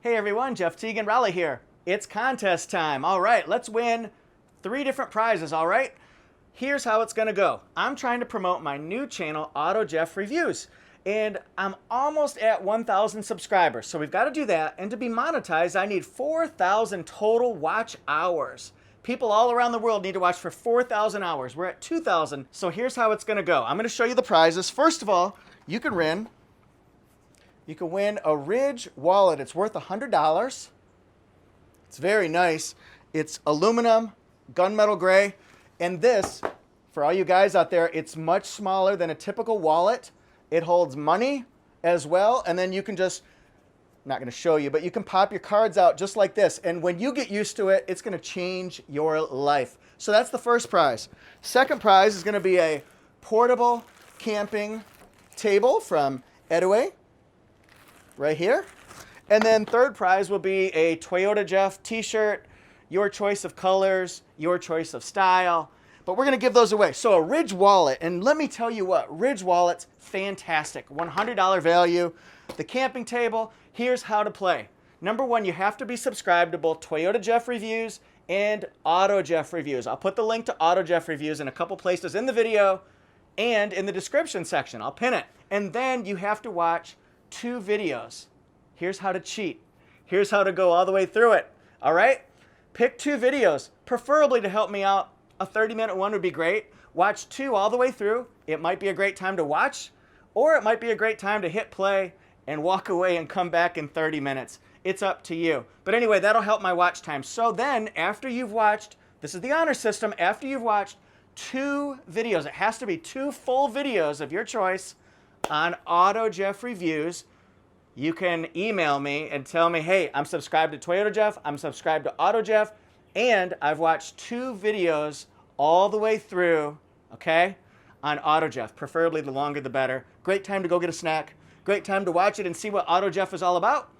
Hey everyone, Jeff Teagan Raleigh here. It's contest time. All right, let's win 3 different prizes, all right? Here's how it's gonna go. I'm trying to promote my new channel, AutoJeff Reviews, and I'm almost at 1,000 subscribers. So we've got to do that, and to be monetized, I need 4,000 total watch hours. People all around the world need to watch for 4,000 hours. We're at 2,000, so here's how it's gonna go. I'm gonna show you the prizes. First of all, you can win a Ridge wallet. It's worth $100. It's very nice. It's aluminum, gunmetal gray. And this, for all you guys out there, it's much smaller than a typical wallet. It holds money as well. And then you can just, I'm not going to show you, but you can pop your cards out just like this. And when you get used to it, it's going to change your life. So that's the first prize. Second prize is going to be a portable camping table from Edway. Right here. And then third prize will be a AutoJeff t-shirt, your choice of colors, your choice of style. But we're going to give those away. So a Ridge wallet, and let me tell you what, Ridge wallet's fantastic. $100 value. The camping table, here's how to play. Number 1, you have to be subscribed to both AutoJeff Reviews and AutoJeff Reviews. I'll put the link to AutoJeff Reviews in a couple places in the video and in the description section. I'll pin it. And then you have to watch 2 videos. Here's how to cheat. Here's how to go all the way through it. All right? Pick 2 videos, preferably to help me out. A 30-minute one would be great. Watch 2 all the way through. It might be a great time to watch, or it might be a great time to hit play and walk away and come back in 30 minutes. It's up to you. But anyway, that'll help my watch time. So then, after you've watched, this is the honor system, after you've watched 2 videos, it has to be 2 full videos of your choice on AutoJeff Reviews, you can email me and tell me, hey, I'm subscribed to AutoJeff, I'm subscribed to AutoJeff, and I've watched 2 videos all the way through, okay, on AutoJeff. Preferably the longer the better. Great time to go get a snack. Great time to watch it and see what AutoJeff is all about.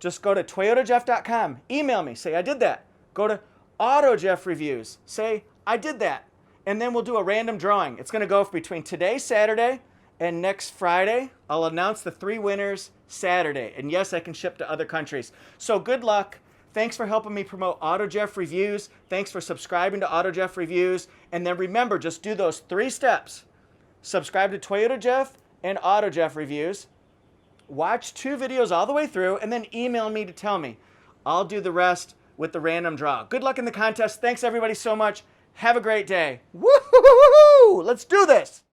Just go to AutoJeff.com. Email me. Say, I did that. Go to AutoJeff Reviews. Say, I did that. And then we'll do a random drawing. It's going to go between today, Saturday, and next Friday. I'll announce the 3 winners Saturday. And yes, I can ship to other countries. So good luck. Thanks for helping me promote AutoJeff Reviews. Thanks for subscribing to AutoJeff Reviews. And then remember, just do those 3 steps. Subscribe to AutoJeff and AutoJeff Reviews. Watch 2 videos all the way through, and then email me to tell me. I'll do the rest with the random draw. Good luck in the contest. Thanks everybody so much. Have a great day. Woo-hoo-hoo-hoo-hoo! Let's do this.